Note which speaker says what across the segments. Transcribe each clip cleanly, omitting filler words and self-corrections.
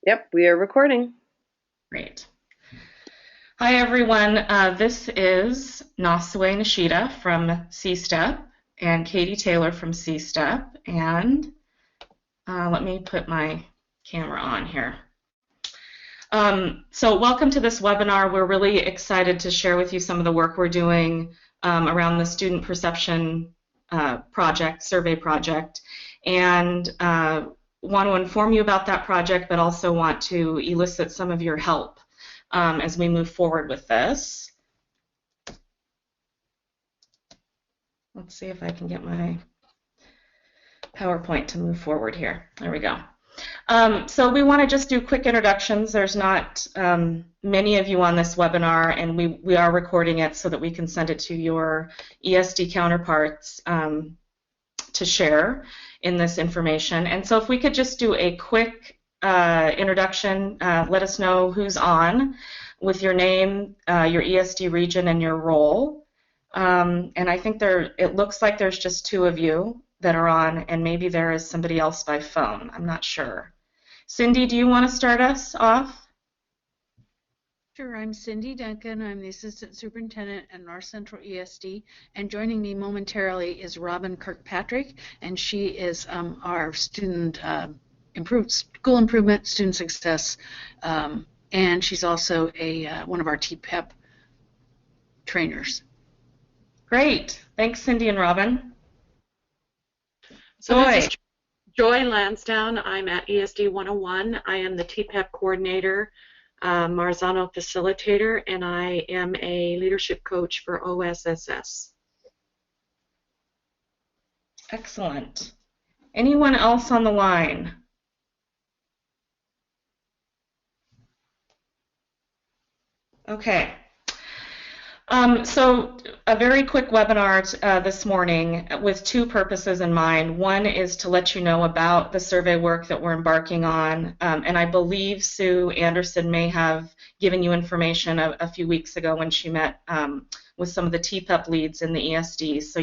Speaker 1: Yep, we are recording.
Speaker 2: Great. Hi, everyone. This is Nasue Nishida from CSTEP and Katie Taylor from CSTEP. And let me put my camera on here. So welcome to this webinar. We're really excited to share with you some of the work we're doing around the student perception survey project. And want to inform you about that project, but also want to elicit some of your help as we move forward with this. Let's see if I can get my PowerPoint to move forward here. There we go. So we want to just do quick introductions. There's not many of you on this webinar, and we are recording it so that we can send it to your ESD counterparts to share in this information. And so if we could just do a quick introduction, let us know who's on with your name, your ESD region, and your role. And I think it looks like there's just two of you that are on, and maybe there is somebody else by phone. I'm not sure. Cindy, do you want to start us off?
Speaker 3: Sure, I'm Cindy Duncan. I'm the Assistant Superintendent at North Central ESD, and joining me momentarily is Robin Kirkpatrick, and she is our student school improvement, student success, and she's also one of our TPep trainers.
Speaker 2: Great. Thanks, Cindy and Robin.
Speaker 4: So this is Joy Lansdowne. I'm at ESD 101. I am the TPep coordinator, Marzano facilitator, and I am a leadership coach for OSSS.
Speaker 2: Excellent. Anyone else on the line? Okay. So a very quick webinar this morning with two purposes in mind. One is to let you know about the survey work that we're embarking on, and I believe Sue Anderson may have given you information a few weeks ago when she met with some of the TPep leads in the ESD, so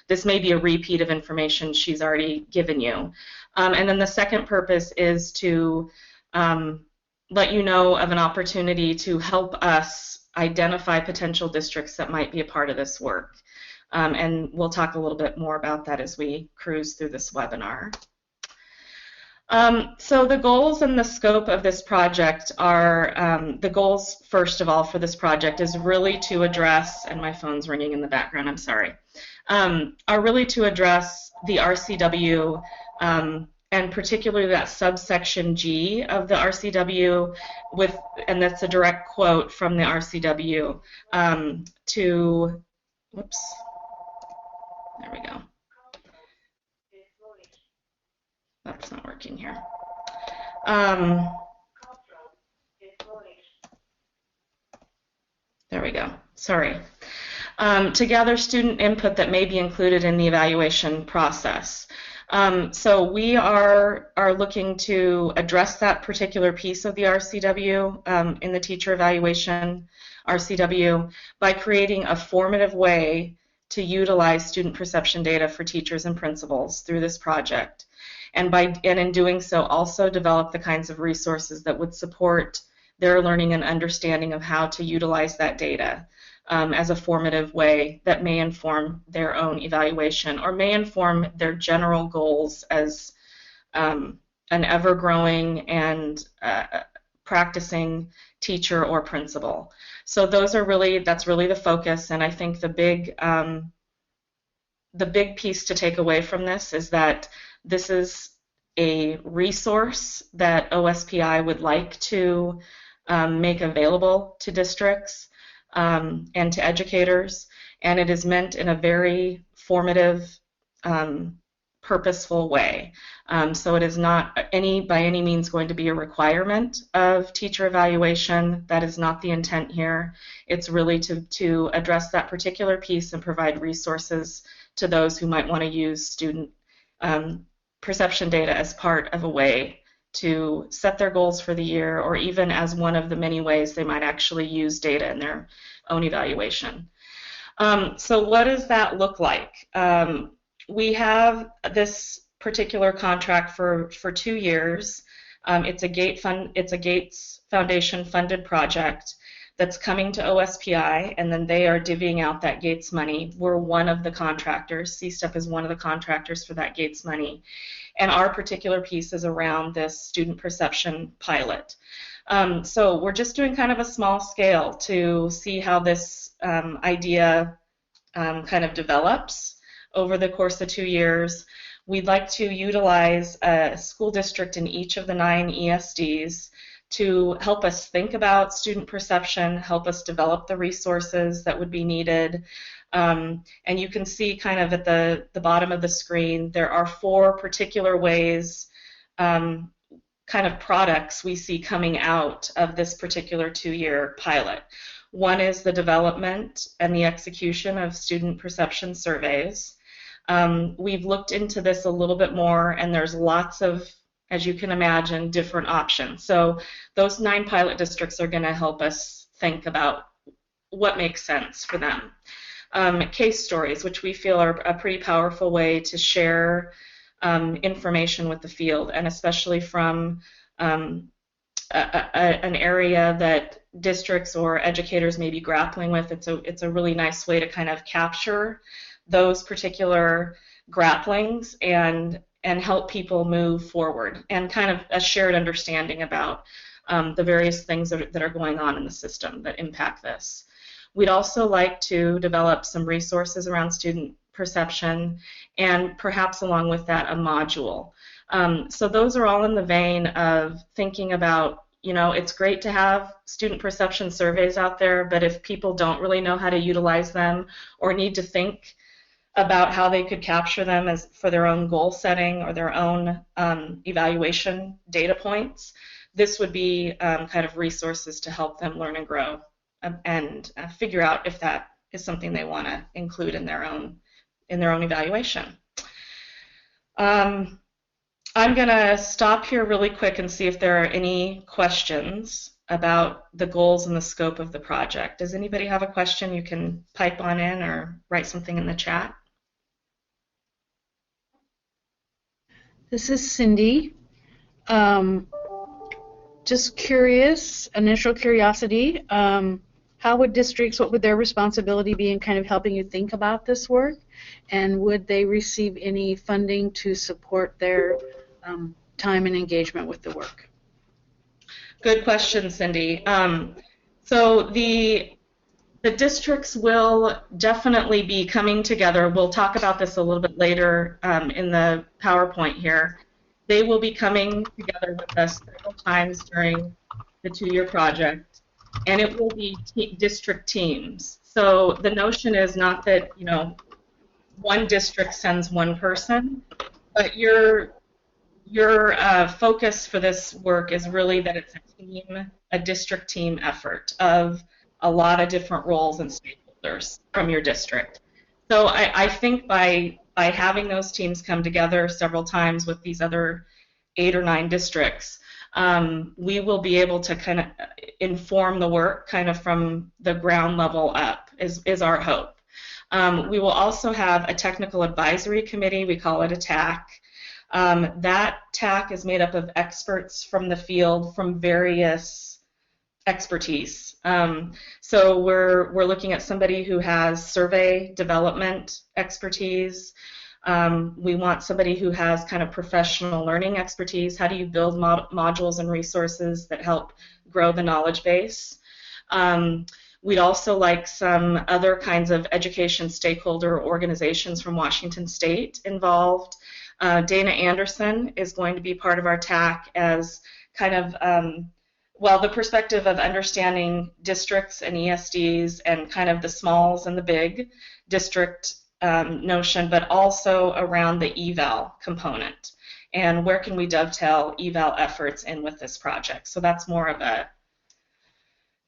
Speaker 2: this may be a repeat of information she's already given you. And then the second purpose is to let you know of an opportunity to help us identify potential districts that might be a part of this work. And we'll talk a little bit more about that as we cruise through this webinar. So the goals and the scope of this project are, the goals, first of all, for this project is really to address, and my phone's ringing in the background, I'm sorry, are really to address the RCW and particularly that subsection G of the RCW, and that's a direct quote from the RCW whoops, there we go. That's not working here. There we go, sorry. To gather student input that may be included in the evaluation process. So we are looking to address that particular piece of the RCW in the teacher evaluation RCW by creating a formative way to utilize student perception data for teachers and principals through this project. And in doing so also develop the kinds of resources that would support their learning and understanding of how to utilize that data as a formative way that may inform their own evaluation or may inform their general goals as an ever-growing and practicing teacher or principal. So that's really the focus, and I think the big piece to take away from this is that this is a resource that OSPI would like to make available to districts and to educators, and it is meant in a very formative, purposeful way. So it is not by any means going to be a requirement of teacher evaluation. That is not the intent here. It's really to address that particular piece and provide resources to those who might want to use student perception data as part of a way to set their goals for the year, or even as one of the many ways they might actually use data in their own evaluation. So what does that look like? We have this particular contract for 2 years. It's a Gates Foundation funded project that's coming to OSPI, and then they are divvying out that Gates money. We're one of the contractors. CSTEP is one of the contractors for that Gates money. And our particular piece is around this student perception pilot. So we're just doing kind of a small scale to see how this idea kind of develops over the course of 2 years. We'd like to utilize a school district in each of the 9 ESDs to help us think about student perception, help us develop the resources that would be needed. And you can see kind of at the bottom of the screen, there are 4 particular ways, kind of products we see coming out of this particular 2-year pilot. One is the development and the execution of student perception surveys. We've looked into this a little bit more, and there's lots of, as you can imagine, different options. So those 9 pilot districts are going to help us think about what makes sense for them. Case stories, which we feel are a pretty powerful way to share information with the field, and especially from an area that districts or educators may be grappling with. It's a really nice way to kind of capture those particular grapplings and help people move forward, and kind of a shared understanding about the various things that are going on in the system that impact this. We'd also like to develop some resources around student perception, and perhaps along with that a module. So those are all in the vein of thinking about, it's great to have student perception surveys out there, but if people don't really know how to utilize them or need to think about how they could capture them as for their own goal setting or their own evaluation data points, this would be kind of resources to help them learn and grow and figure out if that is something they want to include in their own evaluation. I'm going to stop here really quick and see if there are any questions about the goals and the scope of the project. Does anybody have a question? You can pipe on in or write something in the chat.
Speaker 3: This is Cindy. Just curious, initial curiosity, how would districts, what would their responsibility be in kind of helping you think about this work? And would they receive any funding to support their time and engagement with the work?
Speaker 2: Good question, Cindy. So the districts will definitely be coming together. We'll talk about this a little bit later in the PowerPoint here. They will be coming together with us several times during the 2-year project, and it will be district teams. So the notion is not that, one district sends one person, but your focus for this work is really that it's a district team effort of a lot of different roles and stakeholders from your district. So I think by having those teams come together several times with these other 8 or 9 districts, we will be able to kind of inform the work kind of from the ground level up, is our hope. We will also have a technical advisory committee. We call it a TAC. That TAC is made up of experts from the field from various expertise. So we're looking at somebody who has survey development expertise. We want somebody who has kind of professional learning expertise. How do you build modules and resources that help grow the knowledge base? We'd also like some other kinds of education stakeholder organizations from Washington State involved. Dana Anderson is going to be part of our TAC as kind of, the perspective of understanding districts and ESDs and kind of the smalls and the big district notion, but also around the eval component and where can we dovetail eval efforts in with this project. So that's more of a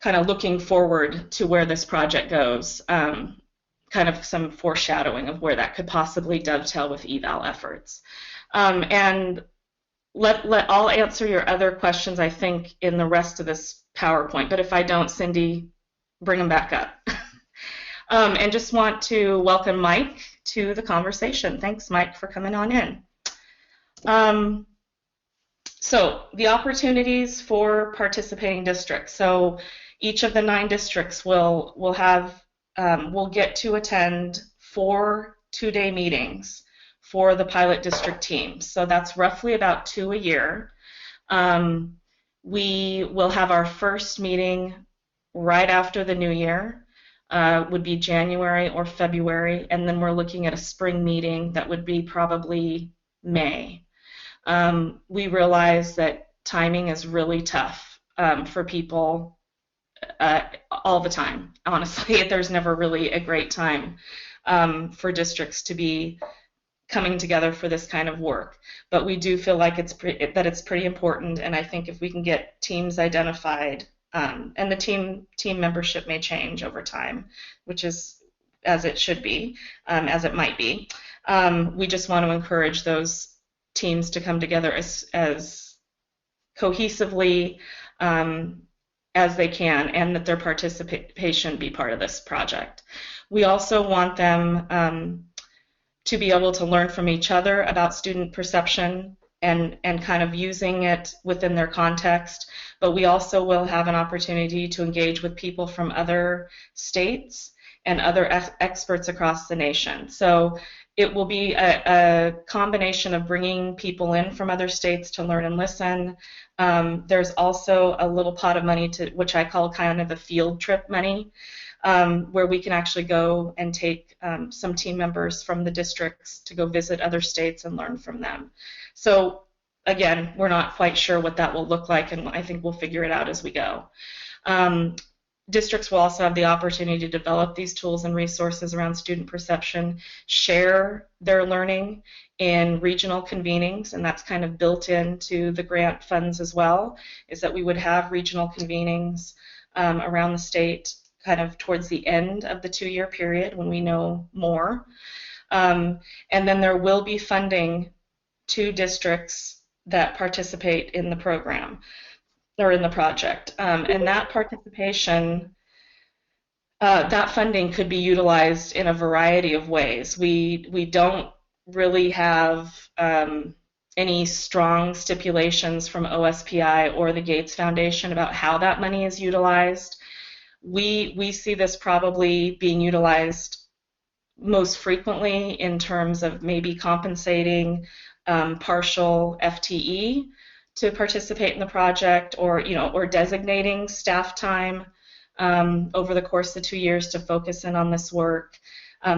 Speaker 2: kind of looking forward to where this project goes, kind of some foreshadowing of where that could possibly dovetail with eval efforts. And I'll answer your other questions, I think, in the rest of this PowerPoint, but if I don't, Cindy, bring them back up. And just want to welcome Mike to the conversation. Thanks, Mike, for coming on in. So the opportunities for participating districts. So each of the 9 districts will get to attend 4 two-day meetings for the pilot district teams. So that's roughly about 2 a year. We will have our first meeting right after the new year, would be January or February, and then we're looking at a spring meeting that would be probably May. We realize that timing is really tough for people all the time. Honestly, there's never really a great time for districts to be coming together for this kind of work. But we do feel like it's pretty important, and I think if we can get teams identified, and the team membership may change over time, which is as it should be, as it might be. We just want to encourage those teams to come together as cohesively as they can, and that their participation be part of this project. We also want them to be able to learn from each other about student perception and kind of using it within their context, but we also will have an opportunity to engage with people from other states and other experts across the nation. So it will be a combination of bringing people in from other states to learn and listen. There's also a little pot of money, which I call kind of a field trip money, where we can actually go and take some team members from the districts to go visit other states and learn from them. So again, we're not quite sure what that will look like, and I think we'll figure it out as we go. Districts will also have the opportunity to develop these tools and resources around student perception, share their learning in regional convenings, and that's kind of built into the grant funds as well, is that we would have regional convenings around the state kind of towards the end of the 2-year period when we know more. And then there will be funding to districts that participate in the program or in the project. And that participation, that funding could be utilized in a variety of ways. We don't really have any strong stipulations from OSPI or the Gates Foundation about how that money is utilized. We see this probably being utilized most frequently in terms of maybe compensating partial FTE to participate in the project, or designating staff time over the course of 2 years to focus in on this work.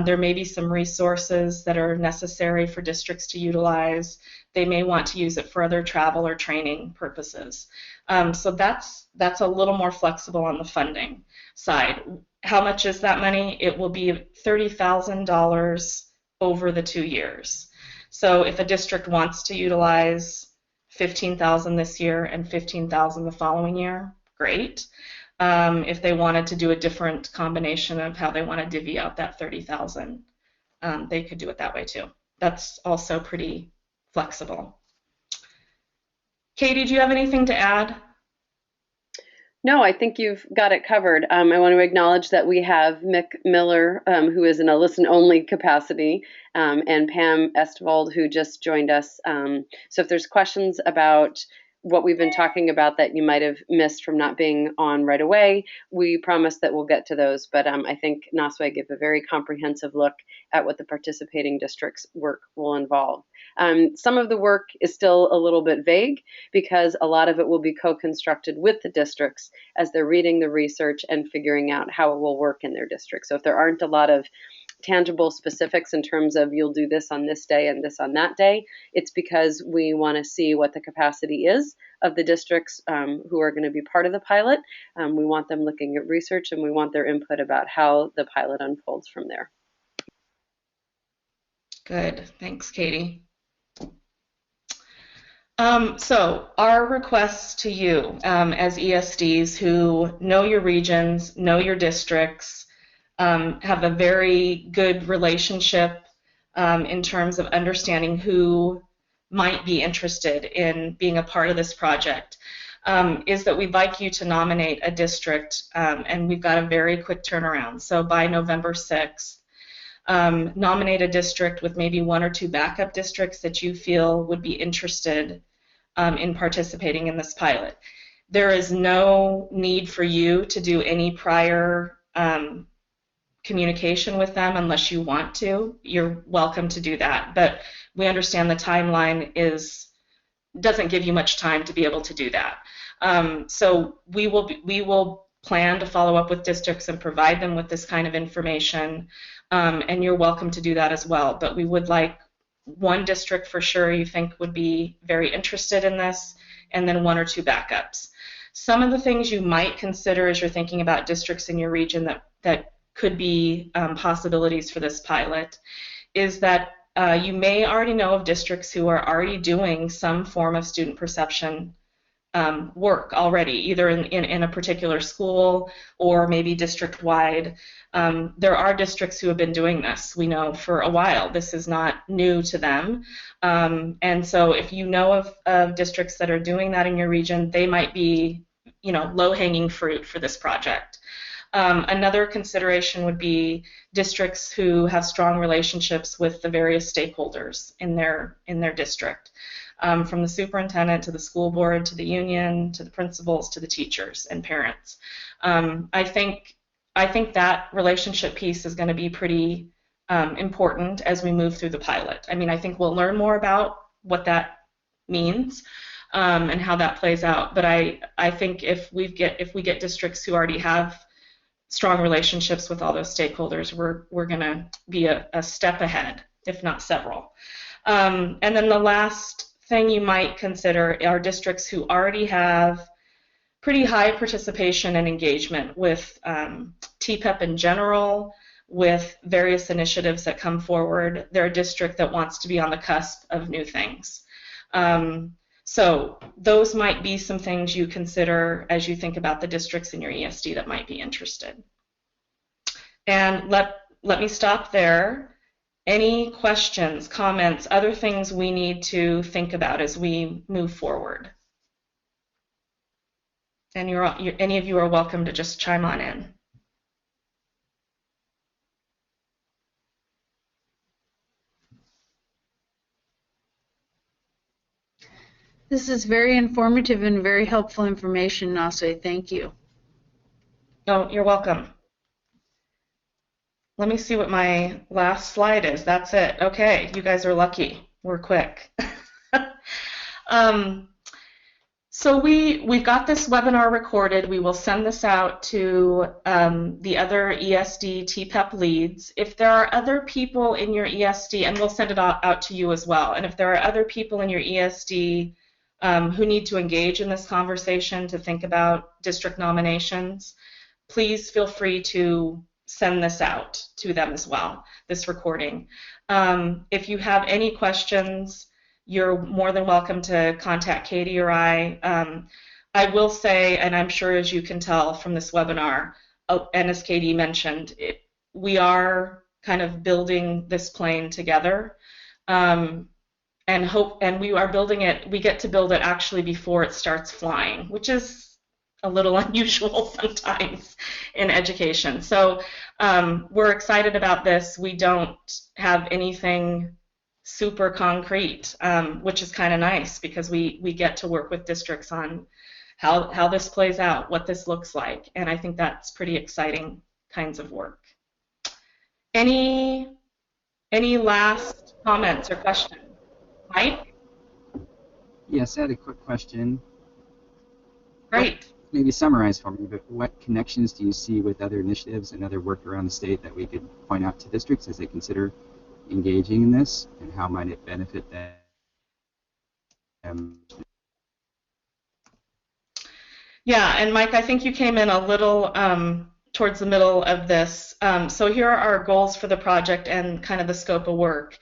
Speaker 2: There may be some resources that are necessary for districts to utilize. They may want to use it for other travel or training purposes. So that's a little more flexible on the funding side. How much is that money? It will be $30,000 over the 2 years. So if a district wants to utilize $15,000 this year and $15,000 the following year, great. If they wanted to do a different combination of how they want to divvy out that $30,000, they could do it that way too. That's also pretty flexible. Katie, do you have anything to add?
Speaker 1: No, I think you've got it covered. I want to acknowledge that we have Mick Miller, who is in a listen-only capacity, and Pam Estvold, who just joined us. So if there's questions about what we've been talking about that you might have missed from not being on right away, we promise that we'll get to those. But I think Naswe gave a very comprehensive look at what the participating districts work will involve. Some of the work is still a little bit vague because a lot of it will be co-constructed with the districts as they're reading the research and figuring out how it will work in their district. So if there aren't a lot of tangible specifics in terms of you'll do this on this day and this on that day, it's because we want to see what the capacity is of the districts who are going to be part of the pilot. We want them looking at research, and we want their input about how the pilot unfolds from there.
Speaker 2: Good. Thanks, Katie. So our requests to you as ESDs who know your regions, know your districts, have a very good relationship in terms of understanding who might be interested in being a part of this project, is that we'd like you to nominate a district, and we've got a very quick turnaround. So by November 6th, nominate a district with maybe 1 or 2 backup districts that you feel would be interested in participating in this pilot. There is no need for you to do any prior communication with them unless you want to. You're welcome to do that, but we understand the timeline doesn't give you much time to be able to do that. So we will plan to follow up with districts and provide them with this kind of information, and you're welcome to do that as well. But we would like one district for sure you think would be very interested in this, and then one or two backups. Some of the things you might consider as you're thinking about districts in your region that could be possibilities for this pilot is that you may already know of districts who are already doing some form of student perception work already, either in a particular school or maybe district-wide. There are districts who have been doing this, we know, for a while. This is not new to them. And so if you know of districts that are doing that in your region, they might be, low-hanging fruit for this project. Another consideration would be districts who have strong relationships with the various stakeholders in their district, from the superintendent to the school board to the union to the principals to the teachers and parents. I think that relationship piece is going to be pretty important as we move through the pilot. I mean, I think we'll learn more about what that means and how that plays out. But I think if we get districts who already have strong relationships with all those stakeholders, we're going to be a step ahead, if not several. And then the last thing you might consider are districts who already have pretty high participation and engagement with TPep in general, with various initiatives that come forward. They're a district that wants to be on the cusp of new things. So those might be some things you consider as you think about the districts in your ESD that might be interested. And let me stop there. Any questions, comments, other things we need to think about as we move forward? And any of you are welcome to just chime on in.
Speaker 3: This is very informative and very helpful information, Nase. Thank you.
Speaker 2: Oh, you're welcome. Let me see what my last slide is. That's it. Okay, you guys are lucky. We're quick. So we've got this webinar recorded. We will send this out to the other ESD TPep leads. If there are other people in your ESD, and we'll send it out to you as well, and if there are other people in your ESD who need to engage in this conversation to think about district nominations, please feel free to send this out to them as well, this recording. If you have any questions, you're more than welcome to contact Katie or I. I will say, and I'm sure as you can tell from this webinar, and as Katie mentioned, we are kind of building this plane together. And we are building it, we get to build it actually before it starts flying, which is a little unusual sometimes in education. So we're excited about this. We don't have anything super concrete, which is kind of nice because we get to work with districts on how this plays out, what this looks like, and I think that's pretty exciting kinds of work. Any last comments or questions? Mike?
Speaker 5: Yes, I had a quick question.
Speaker 2: Great.
Speaker 5: Maybe summarize for me, but what connections do you see with other initiatives and other work around the state that we could point out to districts as they consider engaging in this, and how might it benefit them?
Speaker 2: Yeah, and Mike, I think you came in a little towards the middle of this. So here are our goals for the project and kind of the scope of work.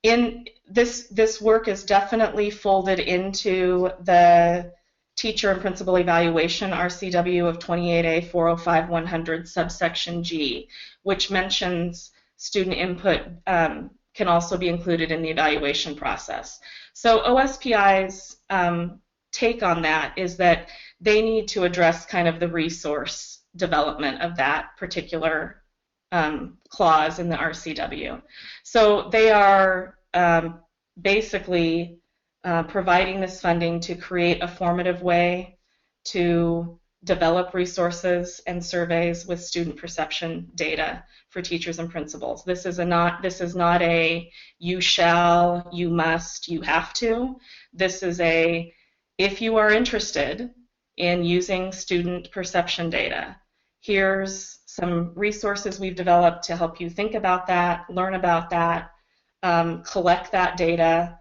Speaker 2: In this work is definitely folded into the Teacher and Principal Evaluation RCW of 28A 405-100 subsection G, which mentions student input can also be included in the evaluation process. So OSPI's take on that is that they need to address kind of the resource development of that particular clause in the RCW. So they are basically providing this funding to create a formative way to develop resources and surveys with student perception data for teachers and principals. This is not a you shall, you must, you have to. This is a if you are interested in using student perception data, here's some resources we've developed to help you think about that, learn about that, collect that data,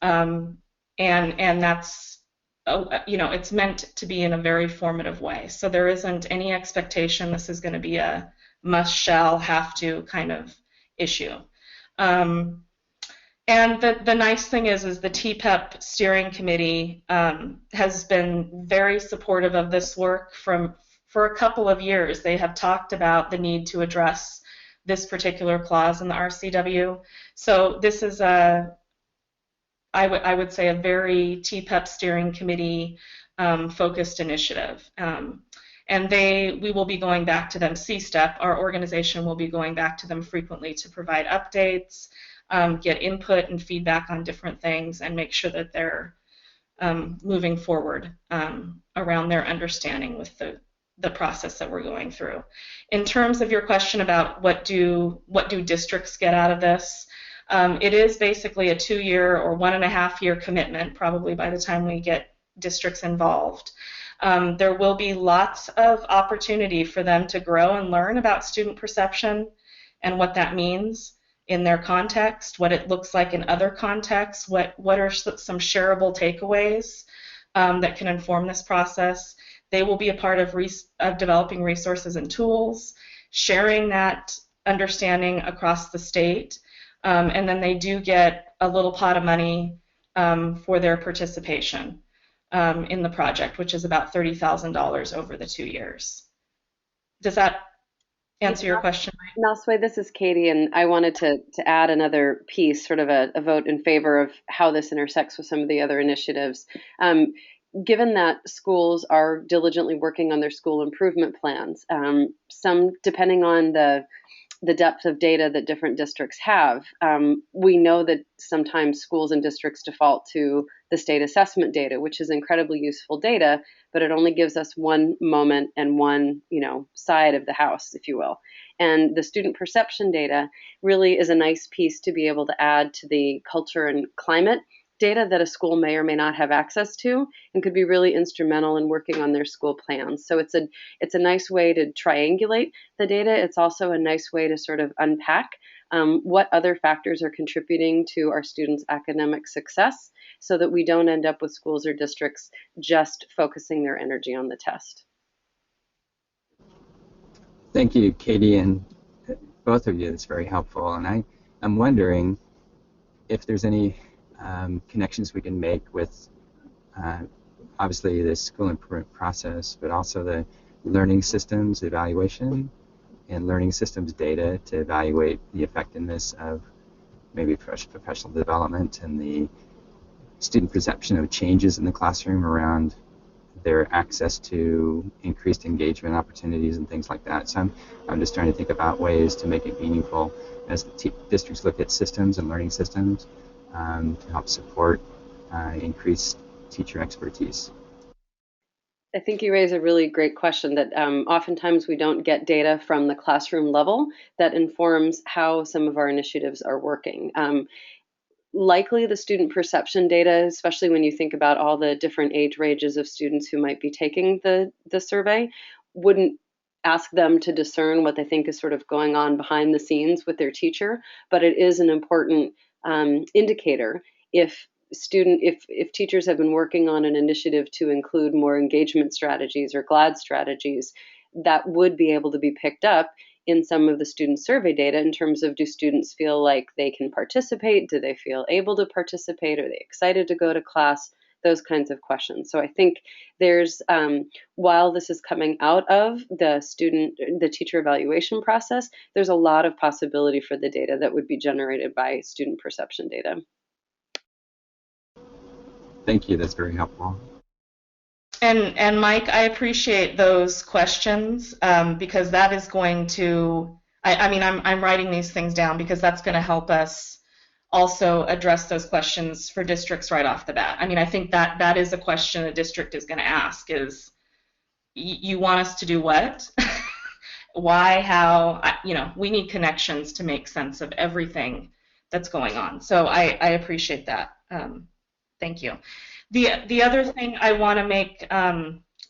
Speaker 2: and that's it's meant to be in a very formative way. So there isn't any expectation this is going to be a must, shall, have to kind of issue. And the nice thing is the TPep steering committee has been very supportive of this work for a couple of years. They have talked about the need to address this particular clause in the RCW. So this is I would say a very TPep steering committee focused initiative. And we will be going back to them, CSTEP, our organization will be going back to them frequently to provide updates, get input and feedback on different things, and make sure that they're moving forward around their understanding with the process that we're going through. In terms of your question about what do districts get out of this, it is basically a 2-year or 1.5-year commitment, probably by the time we get districts involved. There will be lots of opportunity for them to grow and learn about student perception and what that means in their context, what it looks like in other contexts, what are some shareable takeaways that can inform this process. They will be a part of developing resources and tools, sharing that understanding across the state, and then they do get a little pot of money for their participation in the project, which is about $30,000 over the 2 years. Does that answer your question?
Speaker 1: Nosway, this is Katie, and I wanted to add another piece, sort of a vote in favor of how this intersects with some of the other initiatives. Given that schools are diligently working on their school improvement plans, some depending on the depth of data that different districts have, we know that sometimes schools and districts default to the state assessment data, which is incredibly useful data, but it only gives us one moment and one, side of the house, if you will. And the student perception data really is a nice piece to be able to add to the culture and climate data that a school may or may not have access to, and could be really instrumental in working on their school plans. So it's a nice way to triangulate the data. It's also a nice way to sort of unpack what other factors are contributing to our students' academic success, so that we don't end up with schools or districts just focusing their energy on the test.
Speaker 5: Thank you, Katie, and both of you. That's very helpful. And I'm wondering if there's any connections we can make with obviously the school improvement process, but also the learning systems evaluation and learning systems data to evaluate the effectiveness of maybe professional development and the student perception of changes in the classroom around their access to increased engagement opportunities and things like that. So I'm just trying to think about ways to make it meaningful as the districts look at systems and learning systems to help support increased teacher expertise.
Speaker 1: I think you raise a really great question that oftentimes we don't get data from the classroom level that informs how some of our initiatives are working. Likely the student perception data, especially when you think about all the different age ranges of students who might be taking the survey, wouldn't ask them to discern what they think is sort of going on behind the scenes with their teacher, but it is an important indicator if teachers have been working on an initiative to include more engagement strategies or GLAD strategies, that would be able to be picked up in some of the student survey data in terms of, do students feel like they can participate? Do they feel able to participate? Are they excited to go to class? Those kinds of questions. So I think there's, while this is coming out of the teacher evaluation process, there's a lot of possibility for the data that would be generated by student perception data.
Speaker 5: Thank you, that's very helpful.
Speaker 2: And Mike, I appreciate those questions because that is going to, I'm writing these things down because that's going to help us also address those questions for districts right off the bat. I mean, I think that that is a question a district is going to ask is, you want us to do what? Why, how, you know, we need connections to make sense of everything that's going on. So I appreciate that. Thank you. The other thing I want to make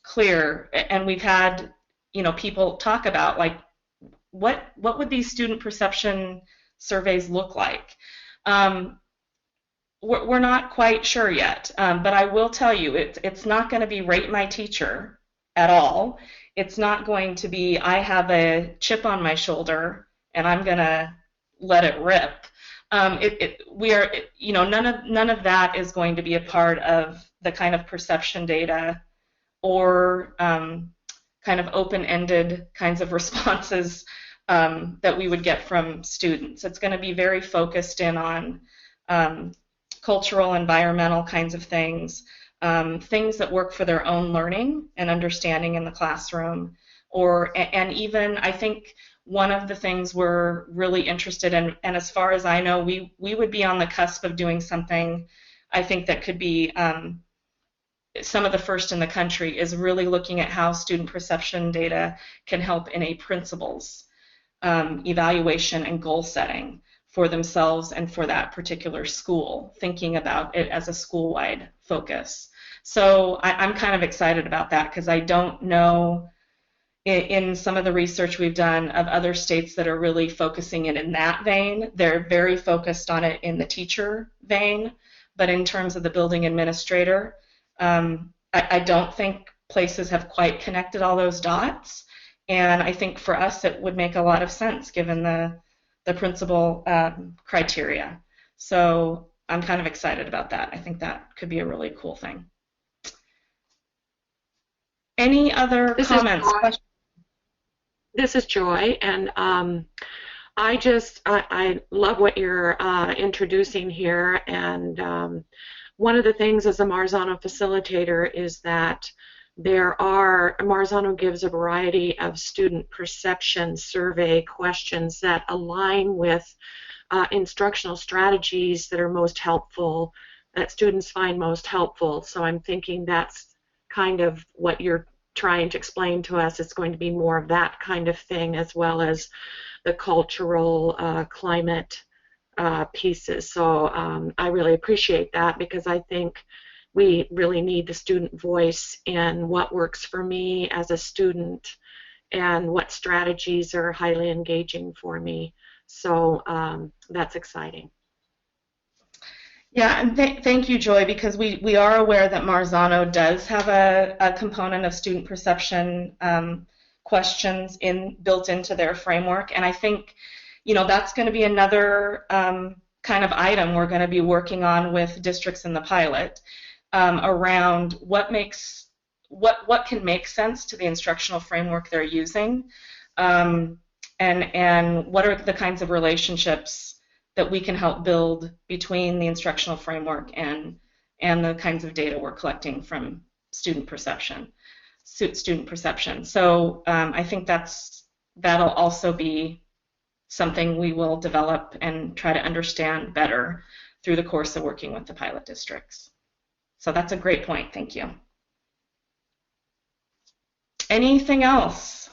Speaker 2: clear, and we've had, you know, people talk about, like, what would these student perception surveys look like? We're not quite sure yet, but I will tell you, it's not going to be rate my teacher at all. It's not going to be, I have a chip on my shoulder and I'm going to let it rip. You know, none of that is going to be a part of the kind of perception data or kind of open-ended kinds of responses that we would get from students. It's going to be very focused in on cultural, environmental kinds of things, things that work for their own learning and understanding in the classroom, and even, I think, one of the things we're really interested in, and as far as I know, we would be on the cusp of doing something, I think, that could be some of the first in the country, is really looking at how student perception data can help in a principal's evaluation and goal setting for themselves and for that particular school, thinking about it as a school-wide focus. So I'm kind of excited about that, because I don't know, in some of the research we've done of other states that are really focusing it in that vein. They're very focused on it in the teacher vein, but in terms of the building administrator, I don't think places have quite connected all those dots. And I think for us it would make a lot of sense given the principal criteria. So I'm kind of excited about that. I think that could be a really cool thing. Any other comments?
Speaker 4: This is Joy, and I love what you're introducing here, and one of the things as a Marzano facilitator is that Marzano gives a variety of student perception survey questions that align with instructional strategies that are most helpful, that students find most helpful. So I'm thinking that's kind of what you're trying to explain to us. It's going to be more of that kind of thing, as well as the cultural climate pieces. So I really appreciate that, because I think we really need the student voice in what works for me as a student and what strategies are highly engaging for me. So that's exciting.
Speaker 2: Yeah, and thank you, Joy, because we are aware that Marzano does have a component of student perception questions built into their framework, and I think, you know, that's going to be another kind of item we're going to be working on with districts in the pilot, around what can make sense to the instructional framework they're using, and what are the kinds of relationships that we can help build between the instructional framework and the kinds of data we're collecting from student perception. So I think that'll also be something we will develop and try to understand better through the course of working with the pilot districts. So that's a great point. Thank you. Anything else?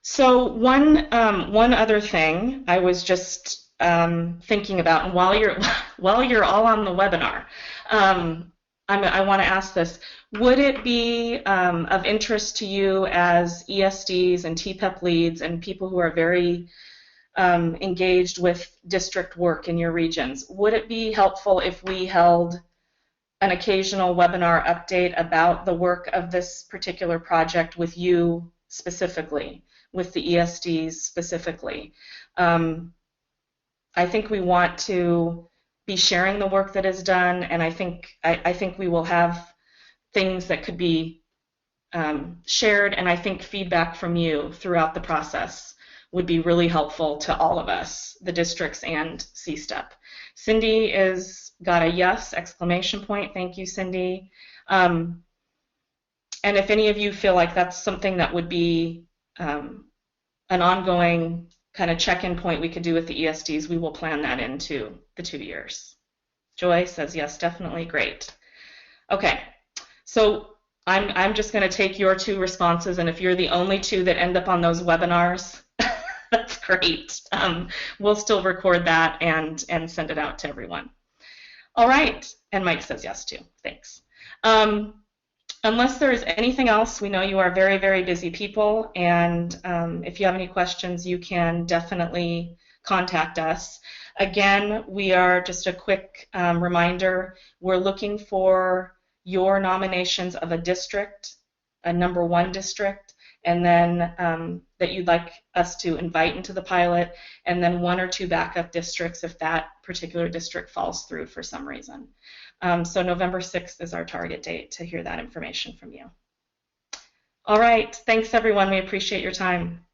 Speaker 2: So one other thing I was just thinking about, and while you're all on the webinar, I want to ask this: would it be of interest to you as ESDs and TPep leads and people who are very engaged with district work in your regions, would it be helpful if we held an occasional webinar update about the work of this particular project with you specifically, with the ESDs specifically? I think we want to be sharing the work that is done, and I think we will have things that could be shared, and I think feedback from you throughout the process would be really helpful to all of us, the districts and CSTEP. Cindy is got a yes exclamation point. Thank you, Cindy. And if any of you feel like that's something that would be an ongoing kind of check-in point we could do with the ESDs, we will plan that into the 2 years. Joy says yes, definitely. Great. Okay, so I'm just going to take your 2 responses, and if you're the only 2 that end up on those webinars, that's great. We'll still record that and send it out to everyone. All right, and Mike says yes too. Thanks. Unless there is anything else, we know you are very, very busy people, and if you have any questions, you can definitely contact us. Again, we are just a quick reminder, we're looking for your nominations of a district, a number 1 district, and then that you'd like us to invite into the pilot, and then 1 or 2 backup districts if that particular district falls through for some reason. So November 6th is our target date to hear that information from you. All right, thanks everyone, we appreciate your time.